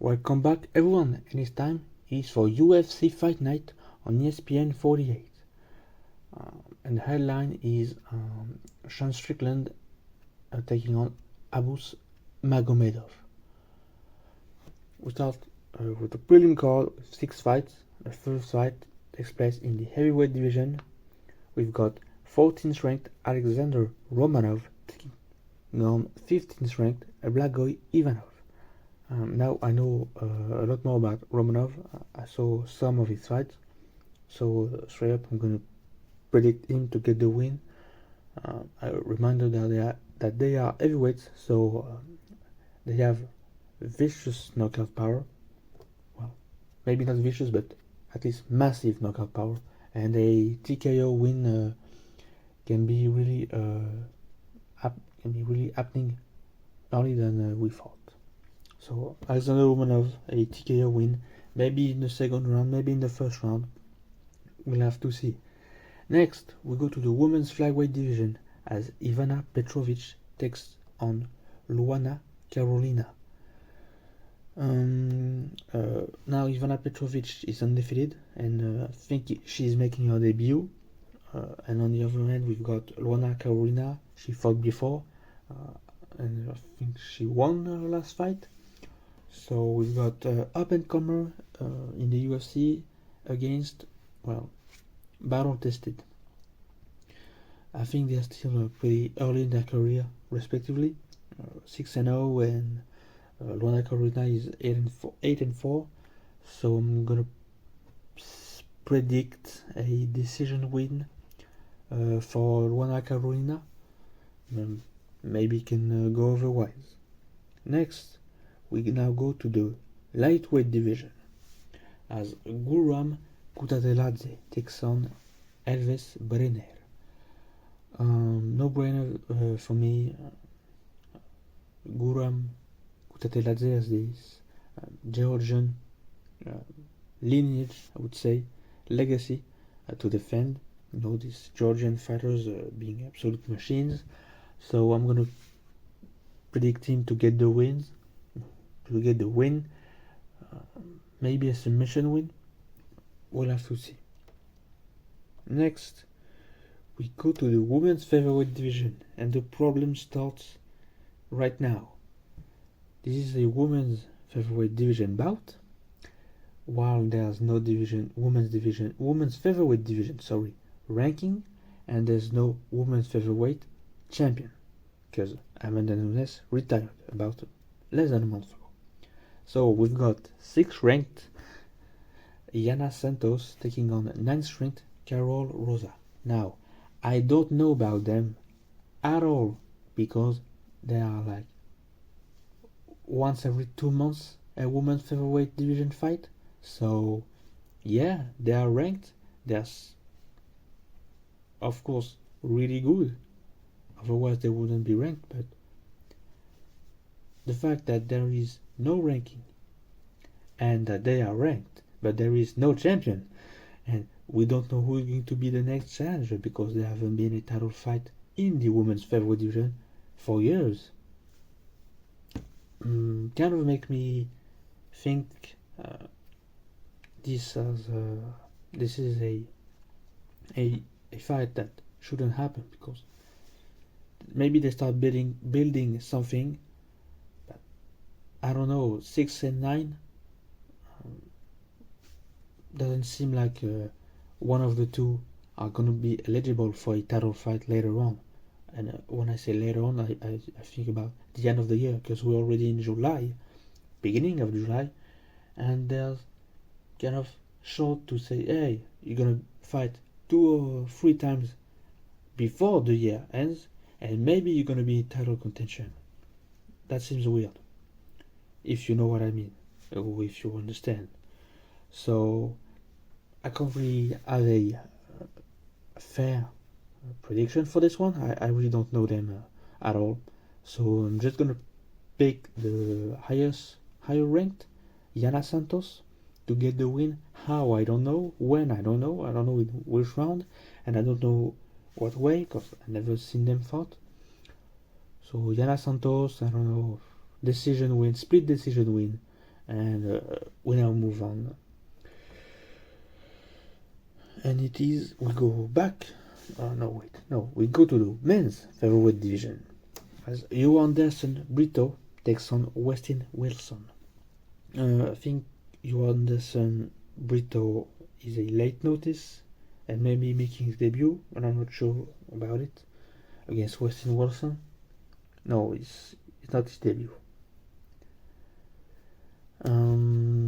Welcome back everyone, and this time is for UFC Fight Night on ESPN 48. And the headline is Strickland taking on Abus Magomedov. We start with the prelim card with 6 fights. The first fight takes place in the heavyweight division. We've got 14th ranked Alexander Romanov taking on 15th ranked Blagoy Ivanov. Now I know a lot more about Romanov. I saw some of his fights, so straight up I'm gonna predict him to get the win. I reminded that they are heavyweights, so they have vicious knockout power. Well, maybe not vicious, but at least massive knockout power. And a TKO win can be really happening earlier than we thought. So Alexander Romanov, a TKO win, maybe in the second round, maybe in the first round. We'll have to see. Next, we go to the women's flyweight division as Ivana Petrovic takes on Luana Carolina. Now Ivana Petrovic is undefeated, and I think she's making her debut. And on the other hand, we've got Luana Carolina. She fought before, and I think she won her last fight. So we've got up-and-comer in the UFC against, well, battle-tested. I think they're still pretty early in their career, respectively. 6-0, and Luana Carolina is 8-4. So I'm gonna predict a decision win for Luana Carolina. Maybe can go otherwise. Next, we now go to the lightweight division as Guram Kutateladze takes on Elvis Brenner. No brainer for me. Guram Kutateladze has this Georgian lineage, I would say, legacy to defend. You know, these Georgian fighters being absolute machines. So I'm gonna predict him to get the win. Maybe a submission win. We'll have to see. Next, we go to the women's featherweight division, and the problem starts right now. This is a women's featherweight division bout, while there's no women's featherweight division, ranking, and there's no women's featherweight champion, because Amanda Nunes retired about less than a month ago. So we've got 6th ranked Yana Santos taking on 9th ranked Carol Rosa. Now, I don't know about them at all, because they are like once every 2 months a women's featherweight division fight. So yeah, they are ranked. They're of course really good, otherwise they wouldn't be ranked. But the fact that there is no ranking and that they are ranked but there is no champion, and we don't know who is going to be the next challenger because there haven't been a title fight in the women's featherweight division for years, kind of make me think this is a fight that shouldn't happen, because maybe they start building something. But I don't know, 6 and 9 doesn't seem like one of the two are gonna be eligible for a title fight later on. And when I say later on, I think about the end of the year, because we're already in July, beginning of July, and there's kind of short to say, hey, you're gonna fight 2 or 3 times before the year ends, and maybe you're gonna be in title contention. That seems weird, if you know what I mean, or if you understand. So I can't really have a fair prediction for this one. I really don't know them at all. So I'm just gonna pick the higher ranked Yana Santos to get the win. How, I don't know. When, I don't know. I don't know in which round, and I don't know what way, because I've never seen them fight. So Yana Santos, I don't know, split decision win, and we now move on. And we go back. We go to the men's featherweight division as Anderson Brito takes on Westin Wilson. I think Anderson Brito is a late notice and maybe making his debut, but I'm not sure about it, against Westin Wilson. No, it's not his debut.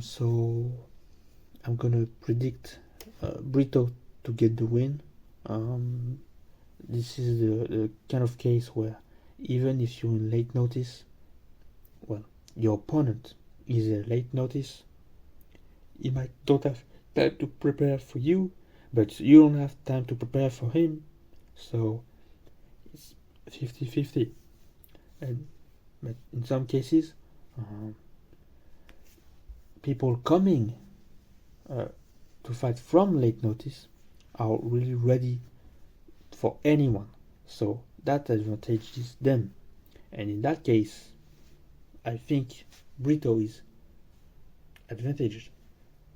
So I'm gonna predict Brito to get the win. This is the kind of case where even if you're in late notice, well, your opponent is a late notice. He might not have time to prepare for you, but you don't have time to prepare for him. So it's 50-50. But in some cases, people coming to fight from late notice are really ready for anyone. So that advantages them. And in that case, I think Brito is advantaged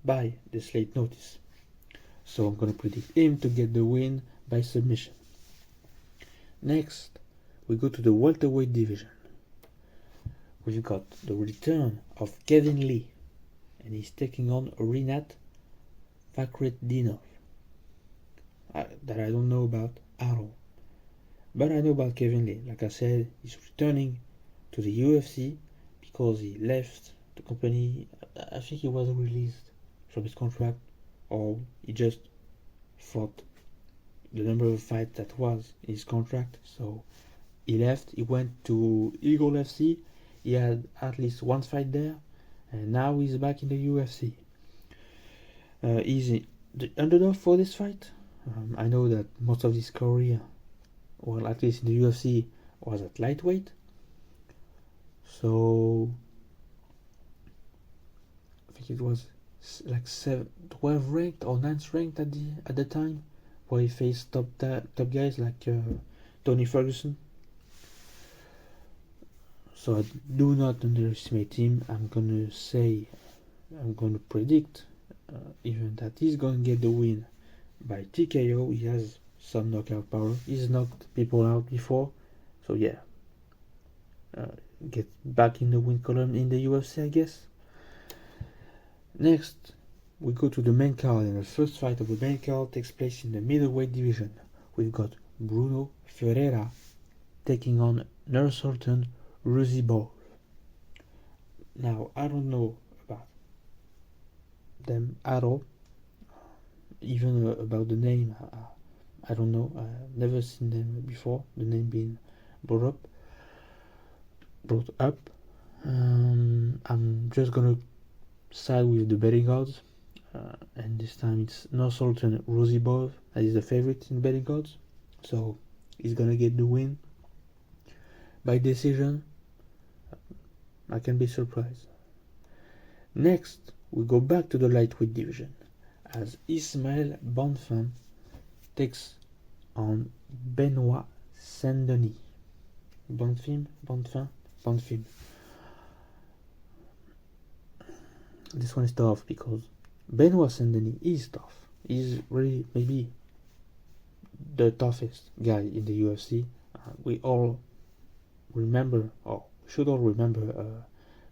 by this late notice. So I'm going to predict him to get the win by submission. Next, we go to the welterweight division. We've got the return of Kevin Lee, and he's taking on Rinat Fakhretdinov, that I don't know about at all. But I know about Kevin Lee. Like I said, he's returning to the UFC because he left the company. I think he was released from his contract, or he just fought the number of fights that was in his contract. So he left. He went to Eagle FC. He had at least one fight there, and now he's back in the UFC. He's the underdog for this fight. I know that most of his career, well, at least in the UFC, was at lightweight. So I think it was like 12 ranked or 9th ranked at the time, where he faced top guys like Tony Ferguson. So I do not underestimate him. I'm gonna predict even that he's gonna get the win by TKO. He has some knockout power. He's knocked people out before, so yeah. Get back in the win column in the UFC, I guess. Next, we go to the main card, and the first fight of the main card takes place in the middleweight division. We've got Bruno Ferreira taking on Nursultan Ruzibov. Now, I don't know about them at all. Even about the name, I don't know. I've never seen them before. The name being brought up. I'm just gonna side with the betting odds, and this time it's Nursultan Ruzibov that is the favorite in betting odds. So he's gonna get the win by decision. I can be surprised. Next, we go back to the lightweight division as Ismael Bonfim takes on Benoit Saint-Denis. Bonfim. This one is tough because Benoit Saint-Denis is tough. He's really maybe the toughest guy in the UFC. We all remember, or should all remember,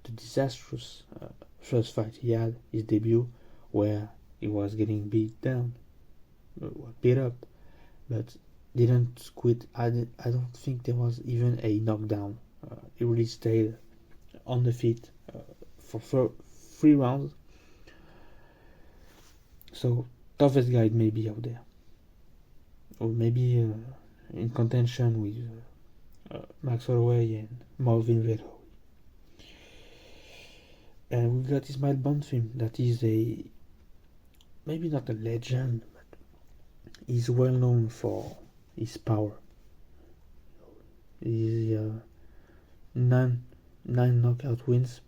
the disastrous first fight he had, his debut, where he was getting beat up, but didn't quit. I don't think there was even a knockdown. He really stayed on the feet for 3 rounds. So toughest guy maybe out there, or maybe in contention with Max Holloway and Marvin Vettori. And we got Ismael Bonfim, that is maybe not a legend, but he's well known for his power. He's 9 knockout wins,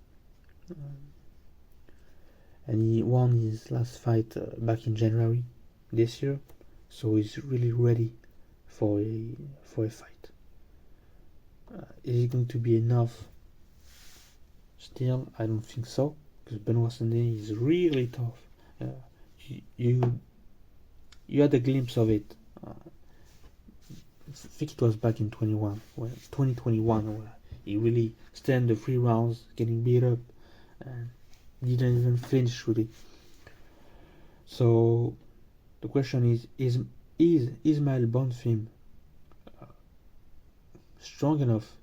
and he won his last fight back in January this year, so he's really ready for a fight. Is it going to be enough? Still, I don't think so, because Benoit Saint-Denis is really tough. You had a glimpse of it. I think it was back in 2021, where he really stand the 3 rounds, getting beat up, and didn't even flinch really. So the question is Ismail Bonfim strong enough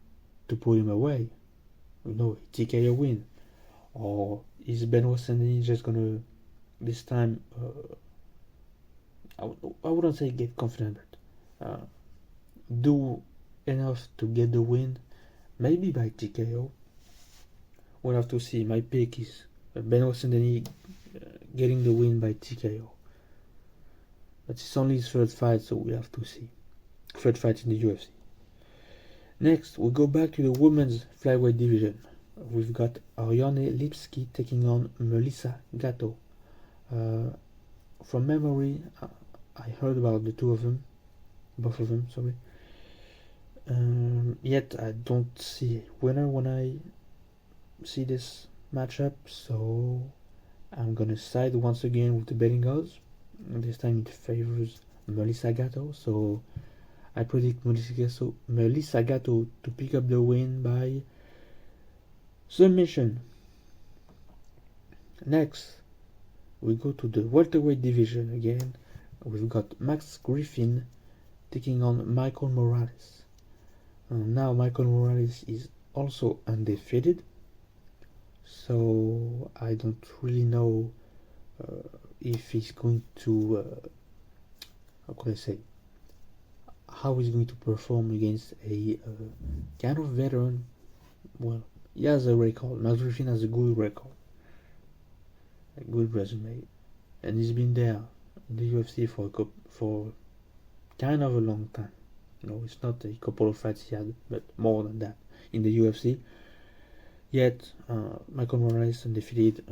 to put him away? TKO win, or is Benoit Saint-Denis just gonna this time? I wouldn't say get confident, but do enough to get the win, maybe by TKO. We'll have to see. My pick is Benoit Saint-Denis getting the win by TKO. But it's only his 3rd fight, so we have to see. 3rd fight in the UFC. Next, we go back to the women's flyweight division. We've got Ariane Lipski taking on Melissa Gatto. From memory, I heard about both of them, sorry. Yet I don't see a winner when I see this matchup, so I'm gonna side once again with the betting odds. This time it favors Melissa Gatto, so I predict Melissa Gatto to pick up the win by submission. Next, we go to the welterweight division again. We've got Max Griffin taking on Michael Morales. Now Michael Morales is also undefeated, so I don't really know if he's going to how he's going to perform against a kind of veteran. Well, he has a record. Max Griffin has a good record, a good resume, and he's been there in the UFC for kind of a long time. It's not a couple of fights he had, but more than that in the UFC. Yet Michael Morales undefeated.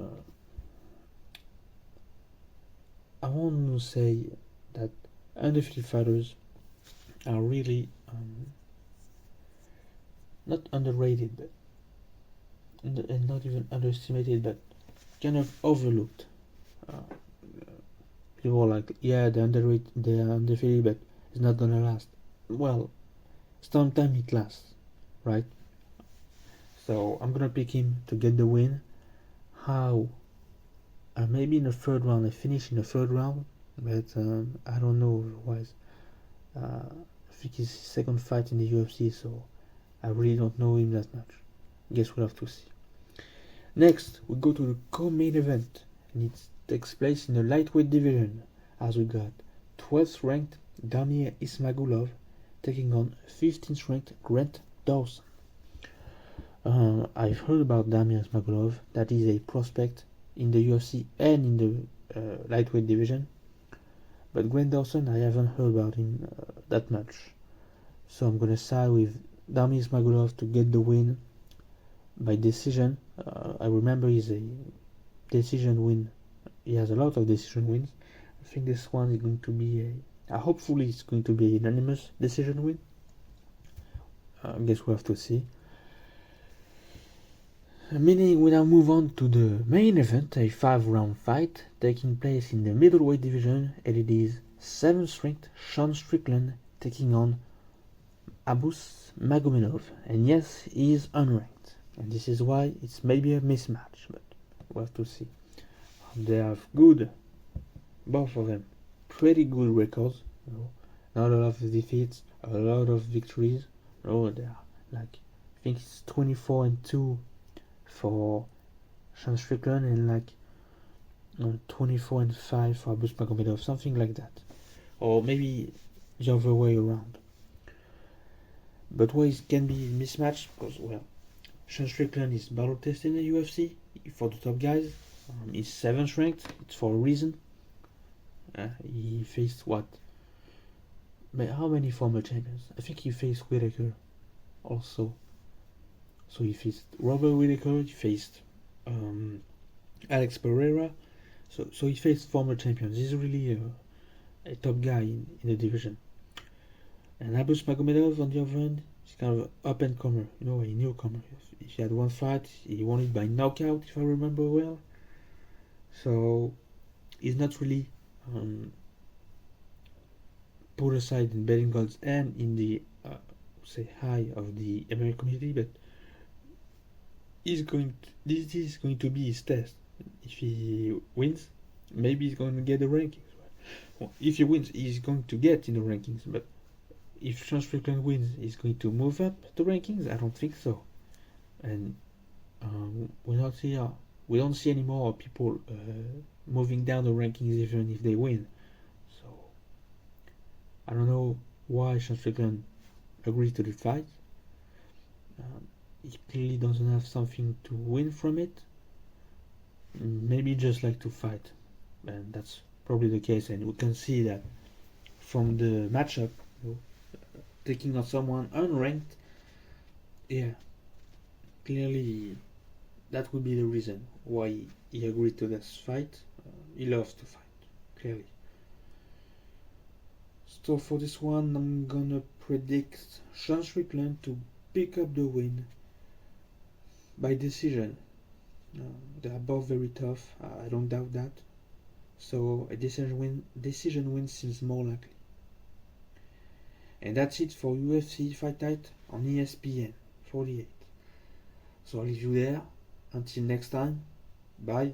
I want to say that undefeated fighters are really not underrated, but and not even underestimated, but kind of overlooked. People are like, yeah, they're underrated, they're undefeated, but it's not gonna last. Well, sometimes it lasts, right? So I'm gonna pick him to get the win. How? Maybe in the 3rd round. I finish in the 3rd round, but I don't know otherwise. I think it's his 2nd fight in the UFC, so I really don't know him that much. Guess we'll have to see. Next, we go to the co-main event, and it takes place in the lightweight division, as we got 12th ranked Damir Ismagulov taking on 15th ranked Grant Dawson. I've heard about Damir Ismagulov. That is a prospect in the UFC and in the lightweight division. But Grant Dawson, I haven't heard about him that much. So I'm gonna side with Damir Ismagulov to get the win by decision. I remember he's a decision win. He has a lot of decision wins. I think this one is going to be hopefully it's going to be a unanimous decision win. I guess we'll have to see. Meaning we now move on to the main event, a 5-round fight taking place in the middleweight division, and it is 7th ranked Sean Strickland taking on Abus Magomedov. And yes, he is unranked, and this is why it's maybe a mismatch, but we'll have to see. They have both of them, pretty good records. Not a lot of defeats, a lot of victories. They are like, I think it's 24-2 for Sean Strickland, and 24-5 for Abus Magomedov, something like that, or maybe the other way around. But why it can be mismatched? Because Sean Strickland is battle tested in the UFC for the top guys. He's 7th ranked. It's for a reason. He faced how many former champions? I think he faced Whittaker also. So he faced Robert Whittaker, he faced Alex Pereira. So he faced former champions. He's really a top guy in the division. And Abus Magomedov, on the other hand, He's kind of up and comer, a newcomer. He had one fight, he won it by knockout, if I remember well. So he's not really put aside in betting gods and in the high of the American community, but this is going to be his test. If he wins, maybe he's going to get the rankings. Well, if he wins, he's going to get in the rankings, but if Sean Strickland wins, he's going to move up the rankings? I don't think so. And we don't see any more people moving down the rankings even if they win. So I don't know why Sean Strickland agreed to the fight. He clearly doesn't have something to win from it. Maybe just like to fight, and that's probably the case. And we can see that from the matchup, taking on someone unranked. Yeah, clearly that would be the reason why he agreed to this fight. He loves to fight, clearly. So for this one, I'm gonna predict Sean Strickland to pick up the win by decision. They are both very tough, I don't doubt that. So a decision win seems more likely. And that's it for UFC Fight Night on ESPN 48. So I'll leave you there. Until next time, bye.